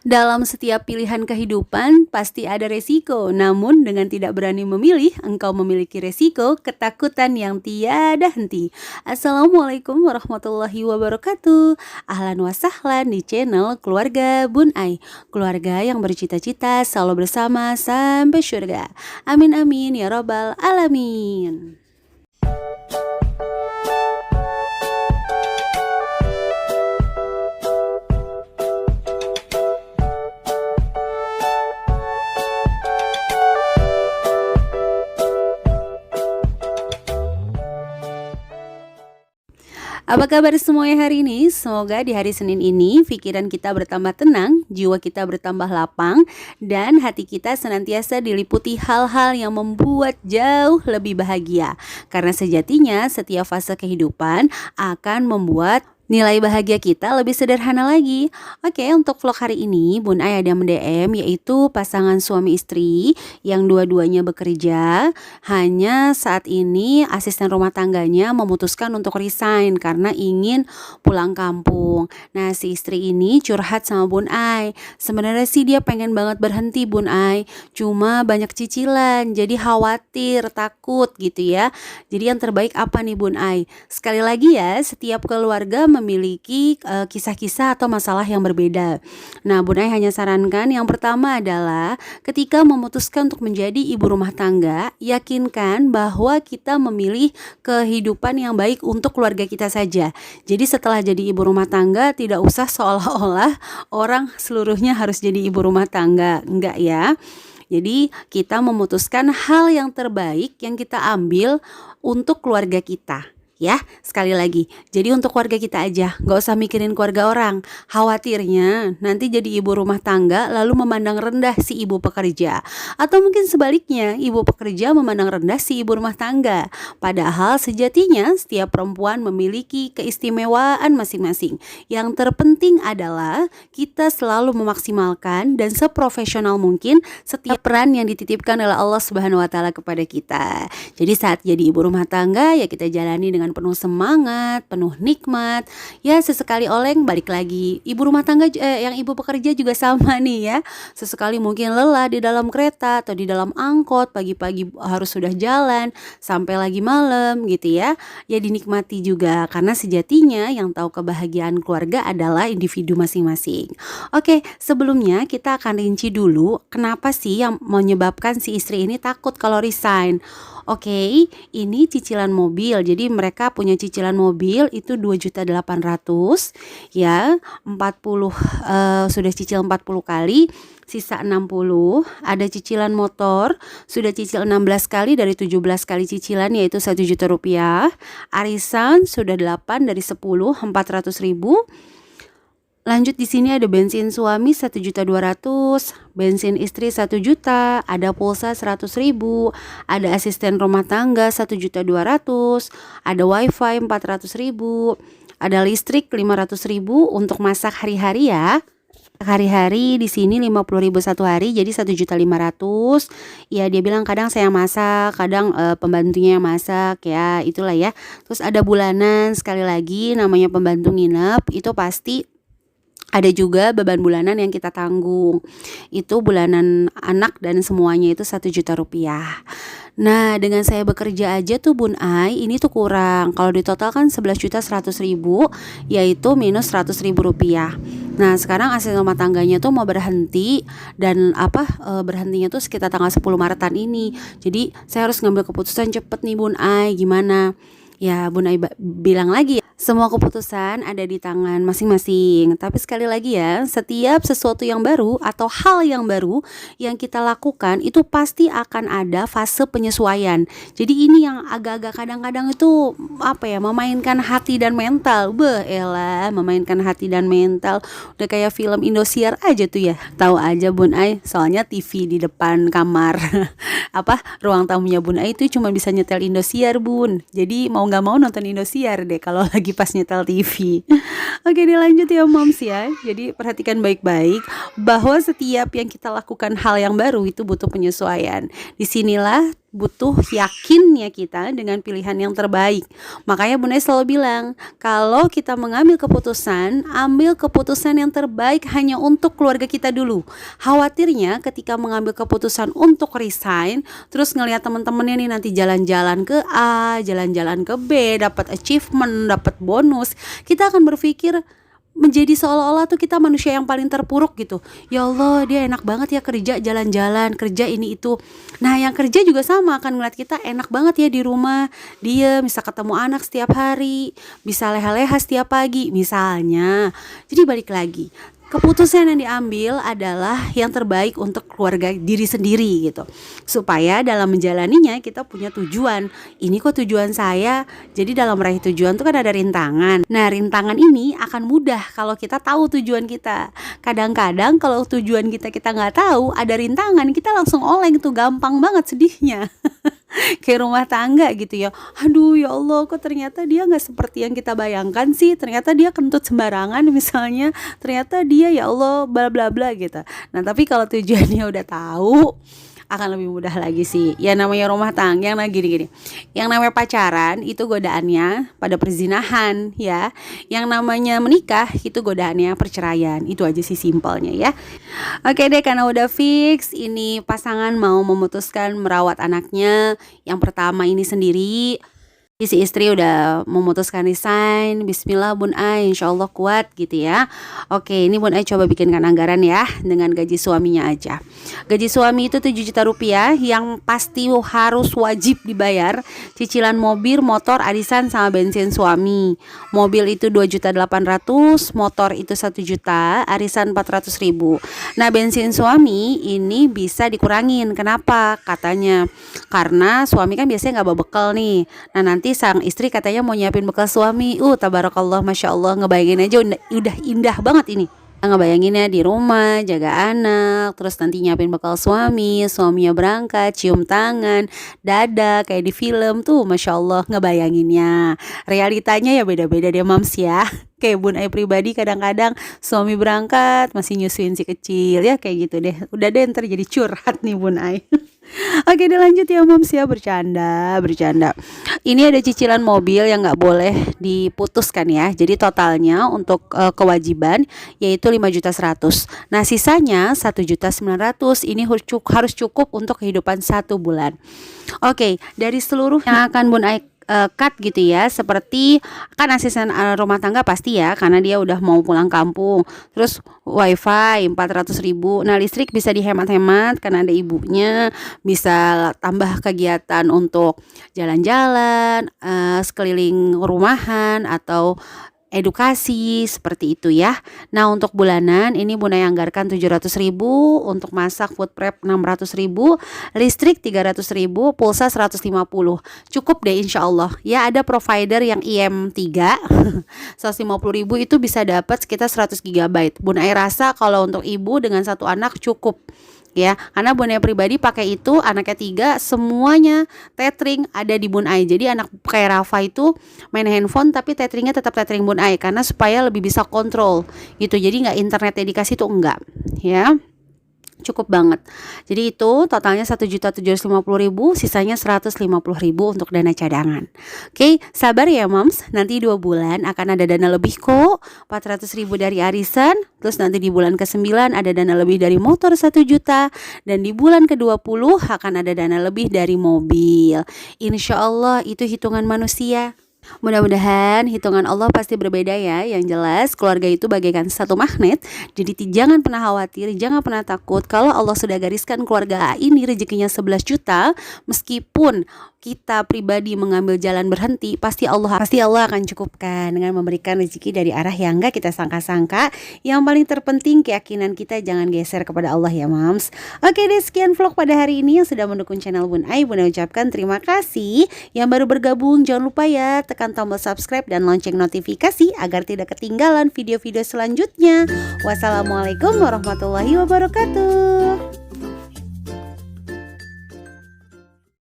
Dalam setiap pilihan kehidupan pasti ada resiko, namun dengan tidak berani memilih, engkau memiliki resiko ketakutan yang tiada henti. Assalamualaikum warahmatullahi wabarakatuh. Ahlan wa sahlan di channel Keluarga Bun Ai. Keluarga yang bercita-cita selalu bersama sampai surga. Amin amin ya robbal alamin. Apa kabar semuanya hari ini? Semoga di hari Senin ini pikiran kita bertambah tenang, jiwa kita bertambah lapang, dan hati kita senantiasa diliputi hal-hal yang membuat jauh lebih bahagia. Karena sejatinya setiap fase kehidupan akan membuat nilai bahagia kita lebih sederhana lagi. Oke, untuk vlog hari ini Bun Ai ada mendm yaitu pasangan suami istri yang dua-duanya bekerja. Hanya saat ini asisten rumah tangganya memutuskan untuk resign karena ingin pulang kampung. Nah, si istri ini curhat sama Bun Ai. Sebenarnya sih dia pengen banget berhenti Bun Ai, cuma banyak cicilan, jadi khawatir, takut gitu ya. Jadi yang terbaik apa nih Bun Ai? Sekali lagi ya, setiap keluarga memiliki kisah-kisah atau masalah yang berbeda. Nah, Bun Ai hanya sarankan yang pertama adalah ketika memutuskan untuk menjadi ibu rumah tangga, yakinkan bahwa kita memilih kehidupan yang baik untuk keluarga kita saja. Jadi setelah jadi ibu rumah tangga tidak usah seolah-olah orang seluruhnya harus jadi ibu rumah tangga. Enggak ya. Jadi kita memutuskan hal yang terbaik yang kita ambil untuk keluarga kita. Ya, sekali lagi, jadi untuk keluarga kita aja, gak usah mikirin keluarga orang. Khawatirnya nanti jadi ibu rumah tangga lalu memandang rendah si ibu pekerja. Atau mungkin sebaliknya, ibu pekerja memandang rendah si ibu rumah tangga. Padahal sejatinya setiap perempuan memiliki keistimewaan masing-masing. Yang terpenting adalah kita selalu memaksimalkan dan seprofesional mungkin setiap peran yang dititipkan oleh Allah Subhanahu wa taala kepada kita. Jadi saat jadi ibu rumah tangga ya kita jalani dengan penuh semangat, penuh nikmat. Ya sesekali oleng balik lagi. Ibu rumah tangga yang ibu pekerja juga sama nih ya. Sesekali mungkin lelah di dalam kereta atau di dalam angkot, pagi-pagi harus sudah jalan sampai lagi malam gitu ya. Ya dinikmati juga karena sejatinya yang tahu kebahagiaan keluarga adalah individu masing-masing. Oke, sebelumnya kita akan rinci dulu kenapa sih yang menyebabkan si istri ini takut kalau resign. Oke, ini cicilan mobil. Jadi mereka punya cicilan mobil itu 2.800.000 ya, 40 sudah cicil 40 kali, sisa 60. Ada cicilan motor, sudah cicil 16 kali dari 17 kali cicilan yaitu 1 juta rupiah. Arisan sudah 8 dari 10, 400.000. Lanjut di sini ada bensin suami 1.200.000, bensin istri 1 juta, ada pulsa 100.000, ada asisten rumah tangga 1.200.000, ada wifi 400.000, ada listrik 500.000 untuk masak hari-hari ya. Hari-hari di sini 50.000 satu hari, jadi 1.500.000. Ya dia bilang kadang saya masak, kadang pembantunya yang masak ya, itulah ya. Terus ada bulanan, sekali lagi namanya pembantu nginep itu pasti ada juga beban bulanan yang kita tanggung. Itu bulanan anak dan semuanya itu 1 juta rupiah. Nah, dengan saya bekerja aja tuh Bun Ai, ini tuh kurang. Kalau di total kan 11.100.000 yaitu minus 100.000 rupiah. Nah, sekarang asisten rumah tangganya tuh mau berhenti dan berhentinya tuh sekitar tanggal 10 Maretan ini. Jadi, saya harus ngambil keputusan cepet nih Bun Ai, gimana? Ya Bun Ai bilang lagi semua keputusan ada di tangan masing-masing. Tapi sekali lagi ya, setiap sesuatu yang baru atau hal yang baru yang kita lakukan itu pasti akan ada fase penyesuaian. Jadi ini yang agak-agak kadang-kadang itu memainkan hati dan mental. Memainkan hati dan mental. Udah kayak film Indosiar aja tuh ya. Tahu aja Bun Ai, soalnya TV di depan kamar ruang tamunya Bun Ai itu cuma bisa nyetel Indosiar Bun. Jadi mau nggak mau nonton Indosiar deh kalau lagi pas nyetel TV. Oke, dilanjut ya moms ya. Jadi perhatikan baik-baik bahwa setiap yang kita lakukan hal yang baru itu butuh penyesuaian. Disinilah butuh yakinnya kita dengan pilihan yang terbaik. Makanya Bunda selalu bilang, kalau kita mengambil keputusan, ambil keputusan yang terbaik hanya untuk keluarga kita dulu. Khawatirnya ketika mengambil keputusan untuk resign, terus ngelihat teman-temannya nih nanti jalan-jalan ke A, jalan-jalan ke B, dapat achievement, dapat bonus, kita akan berpikir menjadi seolah-olah tuh kita manusia yang paling terpuruk gitu. Ya Allah, dia enak banget ya kerja jalan-jalan, kerja ini itu. Nah, yang kerja juga sama akan ngeliat kita enak banget ya di rumah. Dia bisa ketemu anak setiap hari, bisa leha-leha setiap pagi misalnya. Jadi balik lagi, keputusan yang diambil adalah yang terbaik untuk keluarga diri sendiri gitu. Supaya dalam menjalaninya kita punya tujuan. Ini kok tujuan saya. Jadi dalam meraih tujuan itu kan ada rintangan. Nah, rintangan ini akan mudah kalau kita tahu tujuan kita. Kadang-kadang kalau tujuan kita nggak tahu, ada rintangan, kita langsung oleng tuh, gampang banget sedihnya. Kayak rumah tangga gitu ya. Aduh ya Allah, kok ternyata dia gak seperti yang kita bayangkan sih. Ternyata dia kentut sembarangan misalnya. Ternyata dia ya Allah bla bla bla gitu. Nah tapi kalau tujuannya udah tahu, akan lebih mudah lagi sih. Ya namanya rumah tangga, yang gini-gini. Yang namanya pacaran itu godaannya pada perzinahan ya. Yang namanya menikah itu godaannya perceraian. Itu aja sih simpelnya ya. Oke deh, karena udah fix ini pasangan mau memutuskan merawat anaknya. Yang pertama ini sendiri, si istri udah memutuskan resign. Bismillah Bun Ai, insya Allah kuat gitu ya. Oke, ini Bun Ai coba bikinkan anggaran ya dengan gaji suaminya aja. Gaji suami itu 7 juta rupiah yang pasti harus wajib dibayar. Cicilan mobil, motor, arisan sama bensin suami. Mobil itu 2.800.000, motor itu 1 juta, arisan 400.000. Nah bensin suami ini bisa dikurangin. Kenapa? Katanya karena suami kan biasanya gak bawa bekal nih. Nah nanti sang istri katanya mau nyiapin bekal suami. Tabarakallah, masya Allah, ngebayangin aja udah indah banget ini. Ngebayanginnya di rumah, jaga anak, terus nanti nyiapin bekal suaminya berangkat, cium tangan, dada kayak di film tuh, masya Allah ngebayanginnya. Realitanya ya beda-beda deh mams ya. Kayak Bun Ai pribadi kadang-kadang suami berangkat masih nyusuin si kecil ya, kayak gitu deh. Udah deh ntar jadi curhat nih Bun Ai. Oke deh lanjut ya mams ya, bercanda. Ini ada cicilan mobil yang gak boleh diputuskan ya. Jadi totalnya untuk kewajiban yaitu 5.100.000. Nah sisanya 1.900.000. Ini harus cukup untuk kehidupan 1 bulan. Oke, dari seluruh yang akan Bun Ai cut gitu ya, seperti kan asisten rumah tangga pasti ya, karena dia udah mau pulang kampung. Terus wifi 400.000. Nah listrik bisa dihemat-hemat karena ada ibunya, bisa tambah kegiatan untuk jalan-jalan, sekeliling rumahan atau edukasi seperti itu ya. Nah untuk bulanan ini Bunda yang anggarkan 700.000, untuk masak food prep 600.000, listrik 300.000, pulsa 150. Cukup deh insya Allah ya. Ada provider yang IM3 150.000 itu bisa dapat sekitar 100 GB. Bunda rasa kalau untuk ibu dengan 1 anak cukup ya, karena Bun Ai pribadi pakai itu, anaknya 3, semuanya tethering ada di Bun Ai. Jadi anak kayak Rafa itu main handphone tapi tetheringnya tetap tethering Bun Ai, karena supaya lebih bisa kontrol gitu. Jadi nggak internetnya dikasih tuh enggak ya. Cukup banget. Jadi itu totalnya 1.750.000, sisanya 150.000 untuk dana cadangan. Oke, sabar ya moms. Nanti 2 bulan akan ada dana lebih kok. 400.000 dari arisan. Terus nanti di bulan ke-9 ada dana lebih dari motor 1 juta. Dan di bulan ke-20 akan ada dana lebih dari mobil. Insya Allah itu hitungan manusia. Mudah-mudahan hitungan Allah pasti berbeda ya. Yang jelas keluarga itu bagaikan satu magnet. Jadi jangan pernah khawatir, jangan pernah takut. Kalau Allah sudah gariskan keluarga A ini rezekinya 11 juta, meskipun kita pribadi mengambil jalan berhenti, pasti Allah akan cukupkan dengan memberikan rezeki dari arah yang enggak kita sangka-sangka. Yang paling terpenting keyakinan kita jangan geser kepada Allah ya mams. Oke deh, sekian vlog pada hari ini. Yang sudah mendukung channel Bun Ai, Bunda ucapkan terima kasih. Yang baru bergabung jangan lupa ya tekan tombol subscribe dan lonceng notifikasi agar tidak ketinggalan video-video selanjutnya. Wassalamualaikum warahmatullahi wabarakatuh.